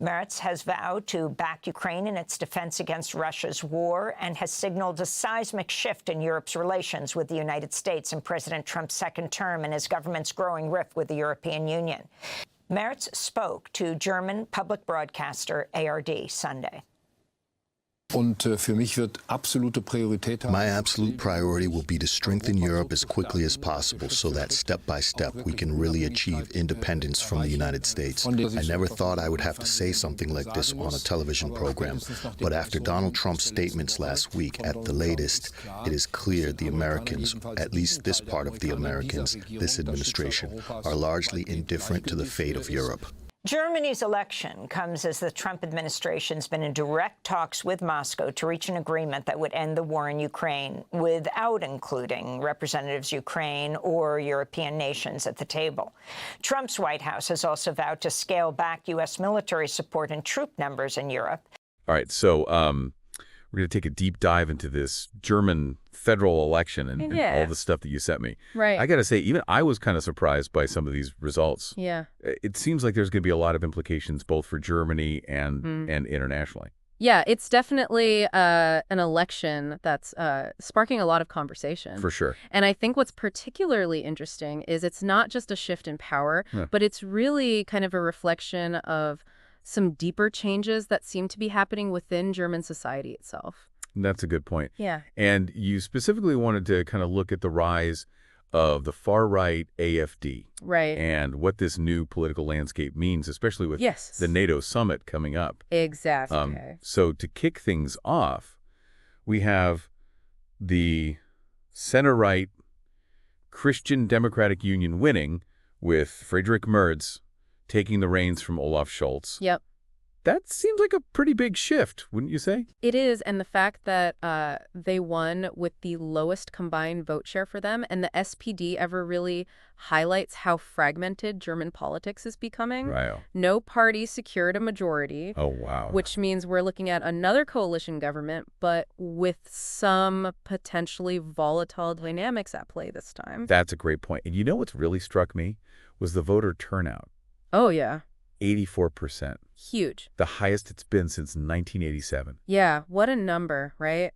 Merz has vowed to back Ukraine in its defense against Russia's war and has signaled a seismic shift in Europe's relations with the United States in President Trump's second term and his government's growing rift with the European Union. Merz spoke to German public broadcaster ARD Sunday. My absolute priority will be to strengthen Europe as quickly as possible so that step by step we can really achieve independence from the United States. I never thought I would have to say something like this on a television program, but after Donald Trump's statements last week at the latest, it is clear the Americans, at least this part of the Americans, this administration, are largely indifferent to the fate of Europe. Germany's election comes as the Trump administration's been in direct talks with Moscow to reach an agreement that would end the war in Ukraine without including representatives of Ukraine or European nations at the table. Trump's White House has also vowed to scale back U.S. military support and troop numbers in Europe. All right, so we're going to take a deep dive into this German federal election and all the stuff that you sent me. Right. I got to say, even I was kind of surprised by some of these results. Yeah. It seems like there's going to be a lot of implications both for Germany and internationally. Yeah, it's definitely an election that's sparking a lot of conversation. For sure. And I think what's particularly interesting is it's not just a shift in power, but it's really kind of a reflection of some deeper changes that seem to be happening within German society itself. That's a good point. Yeah. And you specifically wanted to kind of look at the rise of the far-right AfD. Right. And what this new political landscape means, especially with the NATO summit coming up. Exactly. So to kick things off, we have the center-right Christian Democratic Union winning with Friedrich Merz taking the reins from Olaf Scholz. Yep. That seems like a pretty big shift, wouldn't you say? It is, and the fact that they won with the lowest combined vote share for them, and the SPD ever really highlights how fragmented German politics is becoming. Right. No party secured a majority. Oh, wow. Which means we're looking at another coalition government, but with some potentially volatile dynamics at play this time. That's a great point. And you know what's really struck me was the voter turnout. Oh, yeah. 84%. Huge. The highest it's been since 1987. Yeah, what a number, right?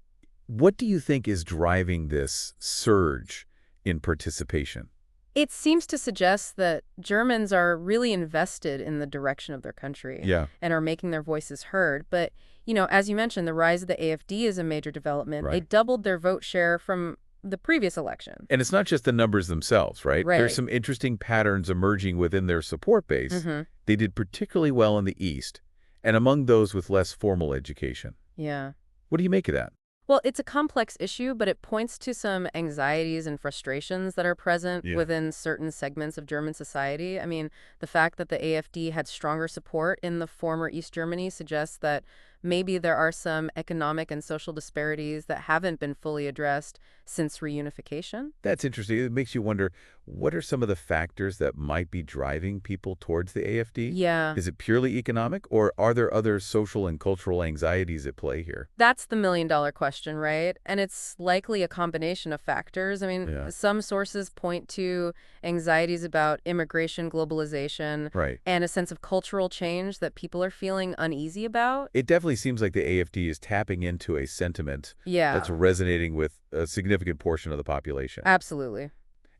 What do you think is driving this surge in participation? It seems to suggest that Germans are really invested in the direction of their country and are making their voices heard. But, you know, as you mentioned, the rise of the AfD is a major development. Right. They doubled their vote share from the previous election. And it's not just the numbers themselves, right? Right. There's some interesting patterns emerging within their support base. They did particularly well in the East, and among those with less formal education. Yeah. What do you make of that? Well, it's a complex issue, but it points to some anxieties and frustrations that are present within certain segments of German society. I mean, the fact that the AfD had stronger support in the former East Germany suggests that maybe there are some economic and social disparities that haven't been fully addressed since reunification. That's interesting. It makes you wonder, what are some of the factors that might be driving people towards the AfD? Yeah. Is it purely economic, or are there other social and cultural anxieties at play here? That's the million-dollar question, right? And it's likely a combination of factors. I mean, some sources point to anxieties about immigration, globalization, and a sense of cultural change that people are feeling uneasy about. It definitely seems like the AfD is tapping into a sentiment that's resonating with a significant portion of the population. Absolutely.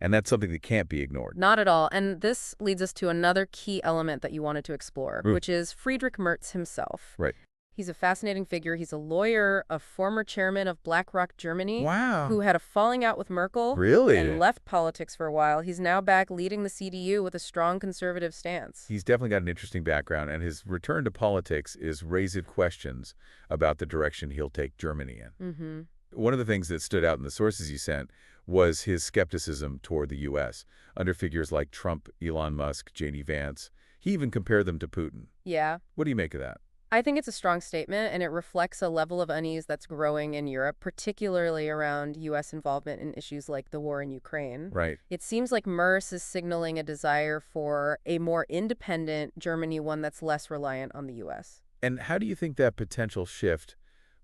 And that's something that can't be ignored. Not at all. And this leads us to another key element that you wanted to explore, which is Friedrich Merz himself. Right. He's a fascinating figure. He's a lawyer, a former chairman of BlackRock Germany. Wow. Who had a falling out with Merkel. Really? And left politics for a while. He's now back leading the CDU with a strong conservative stance. He's definitely got an interesting background, and his return to politics is raising questions about the direction he'll take Germany in. One of the things that stood out in the sources you sent was his skepticism toward the U.S. under figures like Trump, Elon Musk, J.D. Vance. He even compared them to Putin. Yeah. What do you make of that? I think it's a strong statement, and it reflects a level of unease that's growing in Europe, particularly around U.S. involvement in issues like the war in Ukraine. Right. It seems like Merz is signaling a desire for a more independent Germany, one that's less reliant on the U.S. And how do you think that potential shift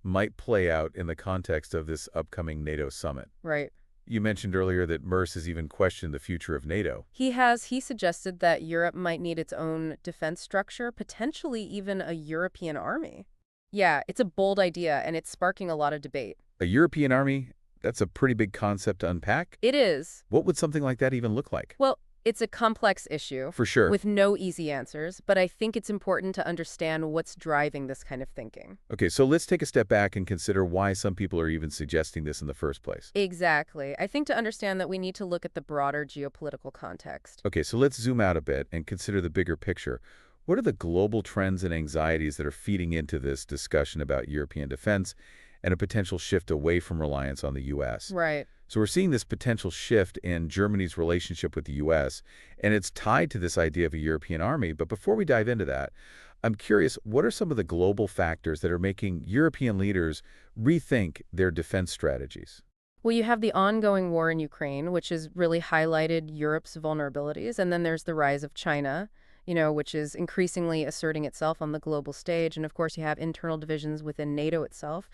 might play out in the context of this upcoming NATO summit? Right. You mentioned earlier that Merce has even questioned the future of NATO. He suggested that Europe might need its own defense structure, potentially even a European army. Yeah, it's a bold idea, and it's sparking a lot of debate. A European army? That's a pretty big concept to unpack. It is. What would something like that even look like? Well, it's a complex issue. For sure. With no easy answers, but I think it's important to understand what's driving this kind of thinking. Okay, so let's take a step back and consider why some people are even suggesting this in the first place. Exactly. I think to understand that we need to look at the broader geopolitical context. Okay, so let's zoom out a bit and consider the bigger picture. What are the global trends and anxieties that are feeding into this discussion about European defense and a potential shift away from reliance on the U.S.? Right. So we're seeing this potential shift in Germany's relationship with the U.S., and it's tied to this idea of a European army. But before we dive into that, I'm curious, what are some of the global factors that are making European leaders rethink their defense strategies? Well, you have the ongoing war in Ukraine, which has really highlighted Europe's vulnerabilities, and then there's the rise of China, which is increasingly asserting itself on the global stage. And of course, you have internal divisions within NATO itself.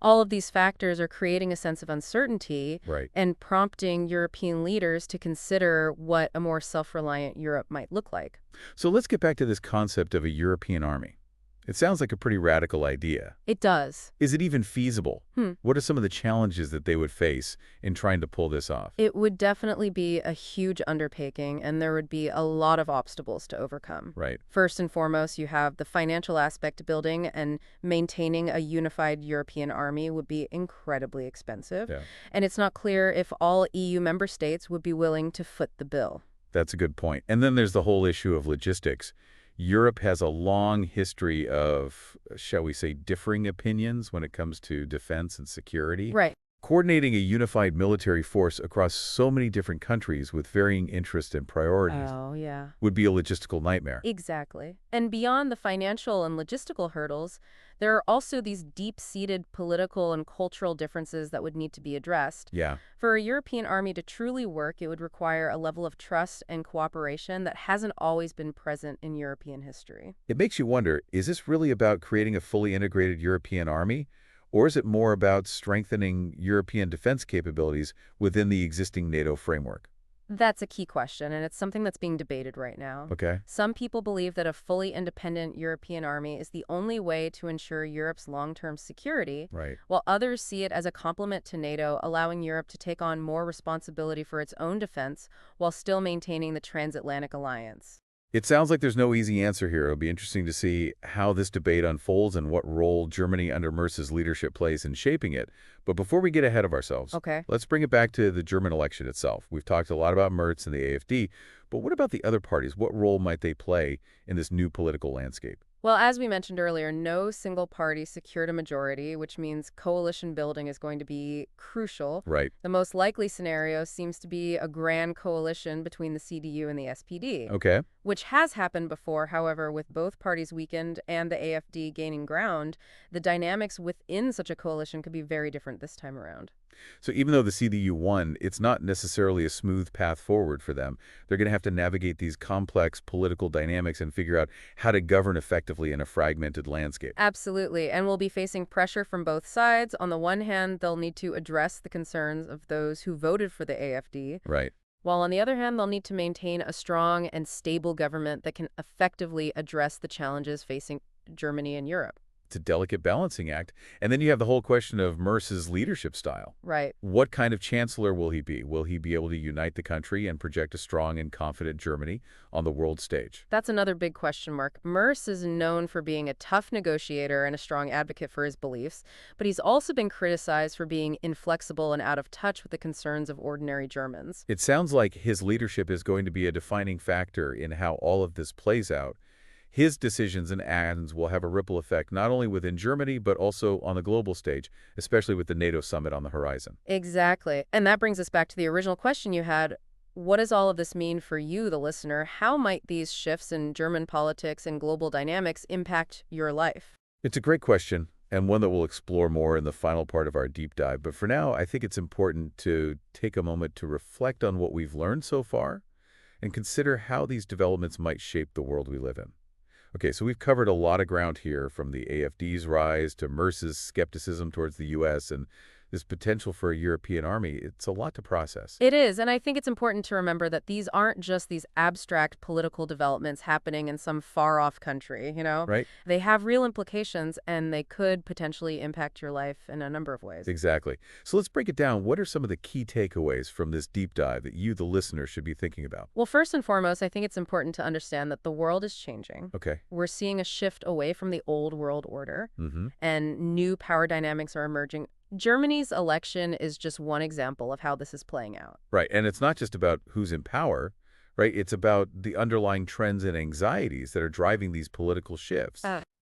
All of these factors are creating a sense of uncertainty and prompting European leaders to consider what a more self-reliant Europe might look like. So let's get back to this concept of a European army. It sounds like a pretty radical idea. It does. Is it even feasible? What are some of the challenges that they would face in trying to pull this off? It would definitely be a huge undertaking, and there would be a lot of obstacles to overcome. Right. First and foremost, you have the financial aspect. Building and maintaining a unified European army would be incredibly expensive. Yeah. And it's not clear if all EU member states would be willing to foot the bill. That's a good point. And then there's the whole issue of logistics. Europe has a long history of, shall we say, differing opinions when it comes to defense and security. Right. Coordinating a unified military force across so many different countries with varying interests and priorities would be a logistical nightmare. Exactly. And beyond the financial and logistical hurdles, there are also these deep-seated political and cultural differences that would need to be addressed. Yeah. For a European army to truly work, it would require a level of trust and cooperation that hasn't always been present in European history. It makes you wonder, is this really about creating a fully integrated European army? Or is it more about strengthening European defense capabilities within the existing NATO framework? That's a key question, and it's something that's being debated right now. Okay. Some people believe that a fully independent European army is the only way to ensure Europe's long-term security, Right. while others see it as a complement to NATO, allowing Europe to take on more responsibility for its own defense while still maintaining the transatlantic alliance. It sounds like there's no easy answer here. It'll be interesting to see how this debate unfolds and what role Germany under Merce's leadership plays in shaping it. But before we get ahead of ourselves, let's bring it back to the German election itself. We've talked a lot about Merz and the AfD, but what about the other parties? What role might they play in this new political landscape? Well, as we mentioned earlier, no single party secured a majority, which means coalition building is going to be crucial. Right. The most likely scenario seems to be a grand coalition between the CDU and the SPD. Okay. Which has happened before. However, with both parties weakened and the AfD gaining ground, the dynamics within such a coalition could be very different this time around. So even though the CDU won, it's not necessarily a smooth path forward for them. They're going to have to navigate these complex political dynamics and figure out how to govern effectively in a fragmented landscape. Absolutely. And we'll be facing pressure from both sides. On the one hand, they'll need to address the concerns of those who voted for the AfD. Right. While on the other hand, they'll need to maintain a strong and stable government that can effectively address the challenges facing Germany and Europe. It's a delicate balancing act. And then you have the whole question of Merce's leadership style. Right. What kind of chancellor will he be? Will he be able to unite the country and project a strong and confident Germany on the world stage? That's another big question mark. Merz is known for being a tough negotiator and a strong advocate for his beliefs, but he's also been criticized for being inflexible and out of touch with the concerns of ordinary Germans. It sounds like his leadership is going to be a defining factor in how all of this plays out. His decisions and actions will have a ripple effect not only within Germany, but also on the global stage, especially with the NATO summit on the horizon. Exactly. And that brings us back to the original question you had. What does all of this mean for you, the listener? How might these shifts in German politics and global dynamics impact your life? It's a great question, and one that we'll explore more in the final part of our deep dive. But for now, I think it's important to take a moment to reflect on what we've learned so far and consider how these developments might shape the world we live in. Okay, so we've covered a lot of ground here, from the AfD's rise to Merce's skepticism towards the U.S. and this potential for a European army, it's a lot to process. It is, and I think it's important to remember that these aren't just these abstract political developments happening in some far-off country, Right? They have real implications, and they could potentially impact your life in a number of ways. Exactly. So let's break it down. What are some of the key takeaways from this deep dive that you, the listener, should be thinking about? Well, first and foremost, I think it's important to understand that the world is changing. Okay. We're seeing a shift away from the old world order, Mm-hmm. and new power dynamics are emerging. Germany's election is just one example of how this is playing out. Right. And it's not just about who's in power, right? It's about the underlying trends and anxieties that are driving these political shifts.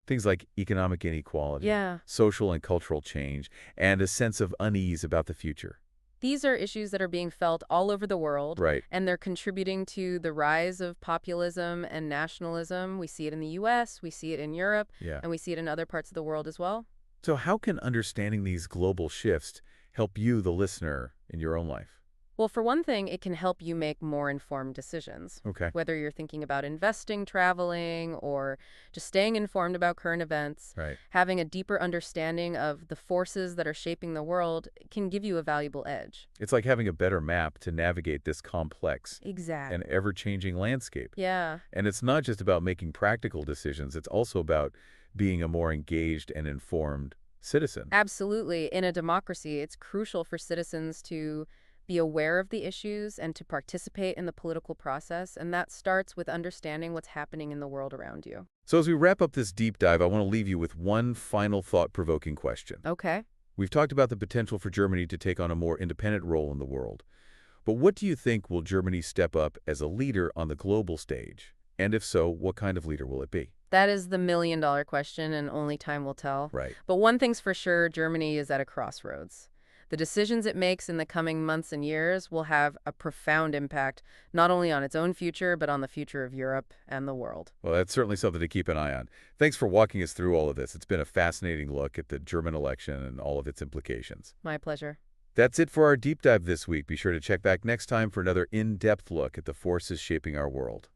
Things like economic inequality, Yeah. social and cultural change, and a sense of unease about the future. These are issues that are being felt all over the world, Right. and they're contributing to the rise of populism and nationalism. We see it in the U.S., we see it in Europe, Yeah. and we see it in other parts of the world as well. So how can understanding these global shifts help you, the listener, in your own life? Well, for one thing, it can help you make more informed decisions. Okay. Whether you're thinking about investing, traveling, or just staying informed about current events, Right. having a deeper understanding of the forces that are shaping the world can give you a valuable edge. It's like having a better map to navigate this complex Exactly. and ever-changing landscape. Yeah. And it's not just about making practical decisions. It's also about being a more engaged and informed citizen. Absolutely. In a democracy, it's crucial for citizens to be aware of the issues and to participate in the political process, and that starts with understanding what's happening in the world around you. So as we wrap up this deep dive, I want to leave you with one final thought-provoking question. Okay. We've talked about the potential for Germany to take on a more independent role in the world. But what do you think will Germany step up as a leader on the global stage? And if so, what kind of leader will it be? That is the million-dollar question, and only time will tell. Right. But one thing's for sure, Germany is at a crossroads. The decisions it makes in the coming months and years will have a profound impact, not only on its own future, but on the future of Europe and the world. Well, that's certainly something to keep an eye on. Thanks for walking us through all of this. It's been a fascinating look at the German election and all of its implications. My pleasure. That's it for our deep dive this week. Be sure to check back next time for another in-depth look at the forces shaping our world.